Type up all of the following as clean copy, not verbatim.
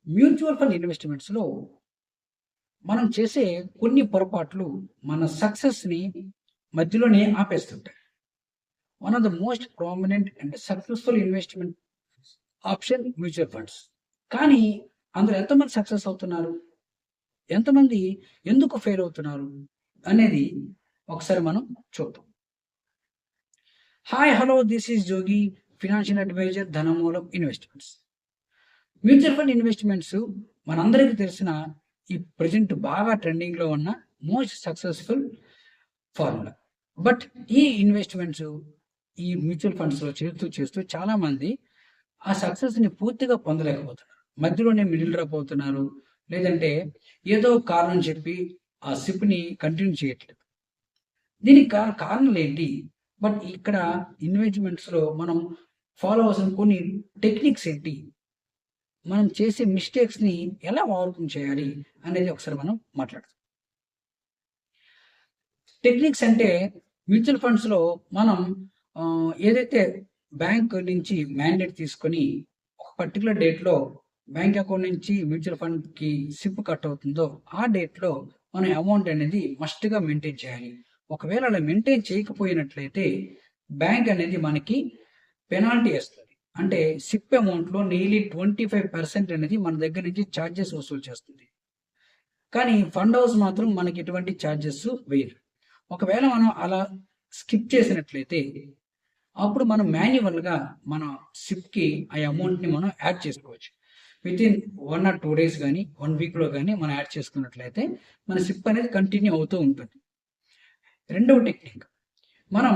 Mutual fund ఇన్వెస్ట్మెంట్స్‌లో మనం చేసే కొన్ని పొరపాట్లు మన సక్సెస్‌ని మధ్యలోనే ఆపేస్తుంటాయి. One of the most prominent and successful investment option mutual funds. కానీ అందులో ఎంతమంది సక్సెస్ అవుతున్నారు? ఎంతమంది ఎందుకు ఫెయిల్ అవుతున్నారు? అనేది ఒకసారి మనం చూద్దాం. Hi! Hello! This is Jogi, financial advisor, Dhanamoolam investments. Mutual fund investments మనందరికీ తెలిసిన ఈ ప్రెజెంట్ బాగా ట్రెండింగ్‌లో ఉన్న మోస్ట్ సక్సెస్‌ఫుల్ ఫార్ములా. బట్ ఈ ఇన్వెస్ట్మెంట్స్ ఈ మ్యూచువల్ ఫండ్స్‌లో చేస్తూ చాలామంది ఆ సక్సెస్‌ని పూర్తిగా పొందలేకపోతున్నారు. మధ్యలోనే మిడిల్ డ్రాప్ అవుతున్నారు. లేదంటే ఏదో కారణం చెప్పి ఆ సిప్‌ని కంటిన్యూ చేయట్లేదు. దీనికి కారణాలేంటి? బట్ ఇక్కడ ఇన్వెస్ట్మెంట్స్‌లో మనం ఫాలో అవ్వాల్సిన కొన్ని టెక్నిక్స్ ఏంటి? మనం చేసే మిస్టేక్స్‌ని ఎలా ఓవర్‌కమ్ చేయాలి అనేది ఒకసారి మనం మాట్లాడదాం. టెక్నిక్స్ అంటే మ్యూచువల్ ఫండ్స్‌లో మనం ఏదైతే బ్యాంక్ నుంచి మ్యాండేట్ తీసుకొని ఒక పర్టిక్యులర్ డేట్‌లో బ్యాంక్ అకౌంట్ నుంచి మ్యూచువల్ ఫండ్‌కి సిప్ కట్ అవుతుందో ఆ డేట్‌లో మనం అమౌంట్ అనేది మస్ట్‌గా మెయింటైన్ చేయాలి. ఒకవేళ అలా మెయింటైన్ చేయకపోయినట్లయితే బ్యాంక్ అనేది మనకి పెనాల్టీ ఏస్తది. అంటే సిప్ అమౌంట్‌లో నియర్లీ 25% అనేది మన దగ్గర నుంచి చార్జెస్ వసూలు చేస్తుంది. కానీ ఫండ్ హౌస్ మాత్రం మనకి ఎటువంటి చార్జెస్ వేయరు. ఒకవేళ మనం అలా స్కిప్ చేసినట్లయితే అప్పుడు మనం మాన్యువల్‌గా మన సిప్‌కి ఆ అమౌంట్‌ని మనం యాడ్ చేసుకోవచ్చు. వితిన్ 1 ఆర్ 2 డేస్ గాని, 1 వీక్‌లో గాని మనం యాడ్ చేసుకున్నట్లయితే మన సిప్ అనేది కంటిన్యూ అవుతూ ఉంటుంది. రెండవ టెక్నిక్, మనం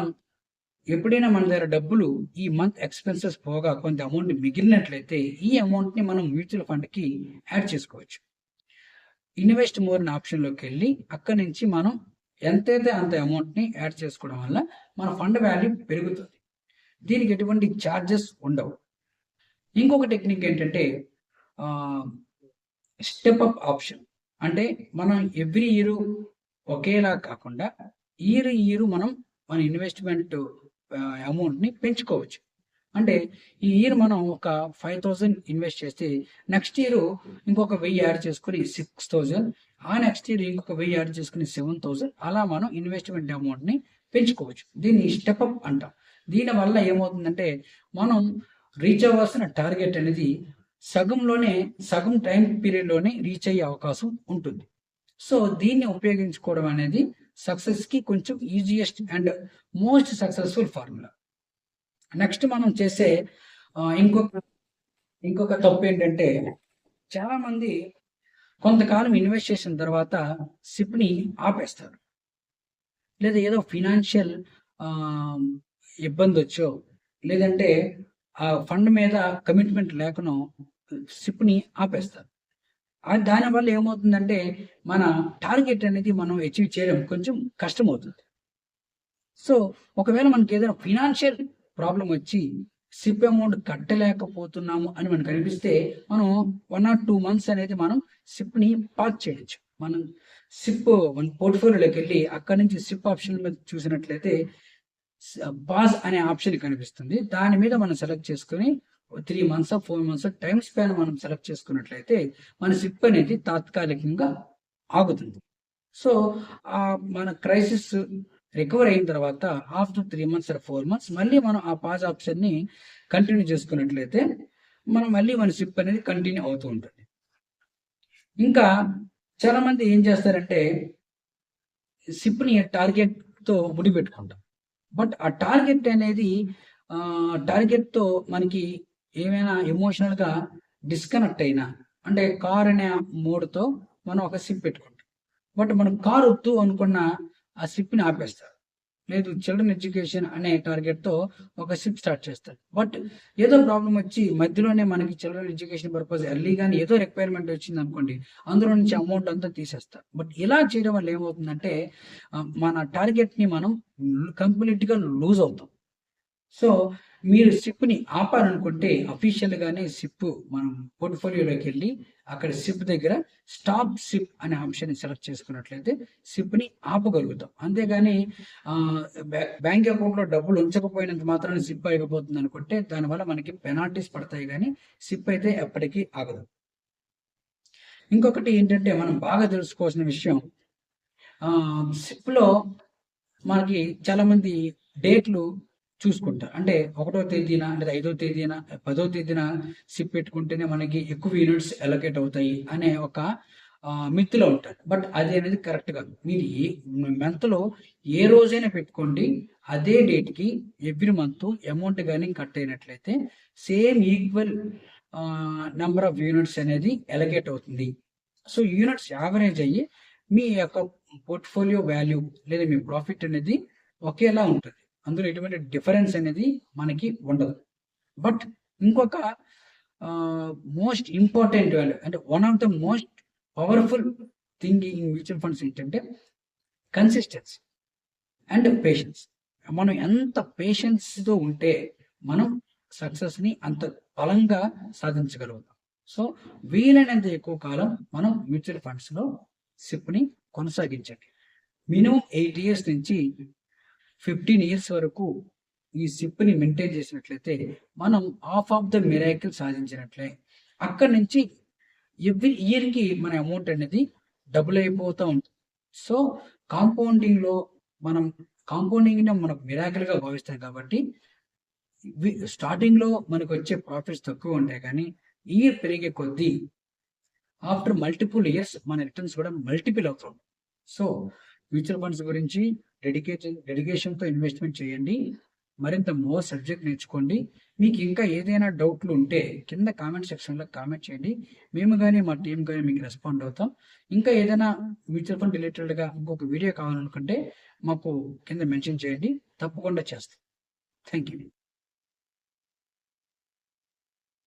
ఎప్పుడైనా మన దగ్గర డబ్బులు ఈ మంత్ ఎక్స్‌పెన్సెస్ పోగా కొంత అమౌంట్ మిగిలినట్లయితే ఈ అమౌంట్‌ని మనం మ్యూచువల్ ఫండ్‌కి యాడ్ చేసుకోవచ్చు. ఇన్వెస్ట్ మోర్ అనే ఆప్షన్‌లోకెళ్ళి అక్కడి నుంచి మనం ఎంతైతే అంత అమౌంట్‌ని యాడ్ చేసుకోవడం వల్ల మన ఫండ్ వాల్యూ పెరుగుతుంది. దీనికి ఎటువంటి చార్జెస్ ఉండవు. ఇంకొక టెక్నిక్ ఏంటంటే ఆహ్, స్టెప్ అప్ ఆప్షన్. అంటే మనం ఎవ్రీ ఇయర్ ఒకేలా కాకుండా ఇయర్ మనం మన ఇన్వెస్ట్‌మెంట్ అమౌంట్‌ని పెంచుకోవచ్చు. అంటే ఈ ఇయర్ మనం ఒక 5,000 ఇన్వెస్ట్ చేస్తే నెక్స్ట్ ఇయర్ ఇంకొక 1000 యాడ్ చేసుకొని 6,000, ఆ నెక్స్ట్ ఇయర్ ఇంకొక 1000 యాడ్ చేసుకొని 7,000, అలా మనం ఇన్వెస్ట్‌మెంట్ అమౌంట్‌ని పెంచుకోవచ్చు. దీన్ని స్టెప్ అప్ అంటాం. దీనివల్ల ఏమవుతుందంటే మనం రీచ్ అవ్వాల్సిన టార్గెట్ అనేది సగం టైం పీరియడ్‌లోనే రీచ్ అయ్యే అవకాశం ఉంటుంది. సో, దీన్ని ఉపయోగించుకోవడం అనేది సక్సెస్‌కి కొంచెం easiest and most successful formula. Next మనం చేసే ఆహ్, ఇంకొక ఇంకొక తప్పేంటంటే, చాలామంది కొంతకాలం ఇన్వెస్ట్ చేసిన తర్వాత సిప్‌ని ఆపేస్తారు. లేదా ఏదో ఫినాన్షియల్ ఆహ్, ఇబ్బందొచ్చో, లేదంటే ఆ ఫండ్ మీద కమిట్మెంట్ లేకనో సిప్‌ని ఆపేస్తారు. దానివల్ల ఏమవుతుందంటే, మన టార్గెట్ అనేది మనం అచీవ్ చేయడం కొంచెం కష్టమవుతుంది. సో, ఒకవేళ మనకేదైనా ఫినాన్షియల్ ప్రాబ్లమ్ వచ్చి సిప్ అమౌంట్ కట్టలేకపోతున్నాము అని మనకనిపిస్తే, మనం 1 ఆర్ 2 మంత్స్ అనేది మనం సిప్‌ని పాజ్ చేయొచ్చు. మనం మన పోర్ట్‌ఫోలియోలోకెళ్ళి అక్కడి నుంచి సిప్ ఆప్షన్ మీద చూసినట్లయితే పాజ్ అనే ఆప్షన్ కనిపిస్తుంది. దాని మీద మనం సెలెక్ట్ చేసుకొని 3 మంత్సో, 4 మంత్సో టైమ్ స్పాన్ మనం సెలెక్ట్ చేసుకున్నట్లయితే మన సిప్ అనేది తాత్కాలికంగా ఆగుతుంది. సో, మన క్రైసిస్ రికవర్ అయిన తర్వాత ఆఫ్టర్ 3 మంత్స్ ఆర్ 4 మంత్స్ మళ్ళీ మనం ఆ పాజ్ ఆప్షన్‌ని కంటిన్యూ చేసుకున్నట్లయితే, మనం మళ్ళీ మన సిప్ అనేది కంటిన్యూ అవుతూ ఉంటుంది. ఇంకా చాలామంది ఏం చేస్తారంటే, సిప్‌ని టార్గెట్‌తో ముడిపెట్టుకుంటాం. బట్ ఆ టార్గెట్ అనేది టార్గెట్‌తో మనకి ఏమైనా ఎమోషనల్‌గా డిస్కనెక్ట్ అయినా, అంటే కార్ అనే మోడ్‌తో మనం ఒక సిప్ పెట్టుకుంటాం. బట్ మనం కార్ వద్దు అనుకున్న ఆ సిప్‌ని ఆపేస్తారు. లేదు చిల్డ్రన్ ఎడ్యుకేషన్ అనే టార్గెట్‌తో ఒక సిప్ స్టార్ట్ చేస్తారు. బట్ ఏదో ప్రాబ్లమ్ వచ్చి మధ్యలోనే మనకి చిల్డ్రన్ ఎడ్యుకేషన్ పర్పస్ ఎర్లీగానే ఏదో రిక్వైర్మెంట్ వచ్చిందనుకోండి, అందులో నుంచి అమౌంట్ అంతా తీసేస్తారు. బట్ ఇలా చేయడం వల్ల ఏమవుతుందంటే మన టార్గెట్‌ని మనం కంప్లీట్‌గా లూజ్ అవుతాం. సో, మీరు సిప్‌ని ఆపాలనుకుంటే అఫీషియల్‌గానే సిప్ మనం పోర్ట్‌ఫోలియోలోకెళ్ళి అక్కడ సిప్ దగ్గర స్టాప్ సిప్ అనే ఆప్షన్‌ని సెలెక్ట్ చేసుకున్నట్లయితే సిప్‌ని ఆపగలుగుతాం. అంతేగాని ఆహ్, బ్యాంక్ అకౌంట్‌లో డబ్బులు ఉంచకపోయినంత మాత్రాన సిప్ ఆగిపోతుందనుకుంటే దానివల్ల మనకి పెనాల్టీస్ పడతాయి గానీ సిప్ అయితే ఎప్పటికీ ఆగదు. ఇంకొకటి ఏంటంటే మనం బాగా తెలుసుకోవాల్సిన విషయం, సిప్‌లో మనకి చాలామంది డేట్లు చూసుకుంటారు. అంటే 1వ తేదీన లేదా 5వ తేదీన, 10వ తేదీన సిప్ పెట్టుకుంటేనే మనకి ఎక్కువ యూనిట్స్ అలొకేట్ అవుతాయి అనే ఒక మిత్‌లో ఉంటారు. బట్ అది అనేది కరెక్ట్ కాదు. మీరు మంత్‌లో ఏ రోజైనా పెట్టుకోండి. అదే డేట్‌కి ఎవ్రీ మంత్ అమౌంట్ గాని కట్ అయినట్లయితే same equal number of units అనేది అలొకేట్ అవుతుంది. సో, యూనిట్స్ యావరేజ్ అయ్యి మీ యొక్క పోర్ట్‌ఫోలియో వాల్యూ లేదా మీ ప్రాఫిట్ అనేది ఒకేలా ఉంటది. అందులో ఎటువంటి డిఫరెన్స్ అనేది మనకి ఉండదు. బట్ ఇంకొక మోస్ట్ ఇంపార్టెంట్ వాల్యూ అంటే one of the most powerful thing in mutual funds ఏంటంటే కన్సిస్టెన్సీ అండ్ పేషెన్స్. మనం ఎంత పేషెన్స్‌తో ఉంటే మనం సక్సెస్‌ని అంత బలంగా సాధించగలుగుతాం. సో, వీలైనంత ఎక్కువ కాలం మనం మ్యూచువల్ ఫండ్స్‌లో సిప్‌ని కొనసాగించండి. మినిమమ్ 8 ఇయర్స్ నుంచి 15 ఇయర్స్ వరకు ఈ సిప్‌ని మెయింటైన్ చేసినట్లయితే మనం హాఫ్ ఆఫ్ ద మిరాకిల్ సాధించినట్లే. అక్కడి నుంచి ఎవ్రీ ఇయర్‌కి మన అమౌంట్ అనేది డబుల్ అయిపోతా ఉంటుంది. సో, కాంపౌండింగ్‌లో మనం కాంపౌండింగ్‌ని మనం మిరాకిల్‌గా భావిస్తాం కాబట్టి స్టార్టింగ్‌లో మనకొచ్చే ప్రాఫిట్స్ తక్కువ ఉంటాయి కానీ ఇయర్ పెరిగే కొద్దీ ఆఫ్టర్ మల్టిపుల్ ఇయర్స్ మన రిటర్న్స్ కూడా మల్టిపుల్ అవుతుంది. సో, మ్యూచువల్ ఫండ్స్ గురించి డెడికేషన్‌తో ఇన్వెస్ట్‌మెంట్ చేయండి. మరింత మోర్ సబ్జెక్ట్ నేర్చుకోండి. మీకు ఇంకా ఏదైనా డౌట్లు ఉంటే కింద కామెంట్ సెక్షన్‌లో కామెంట్ చేయండి. మేము గాని, మా టీమ్ గాని మీకు రెస్పాండ్ అవుతాం. ఇంకా ఏదైనా మ్యూచువల్ ఫండ్ రిలేటెడ్‌గా ఇంకొక వీడియో కావాలనుకుంటే మాకు కింద మెన్షన్ చేయండి. తప్పకుండా చేస్తాం. Thank you.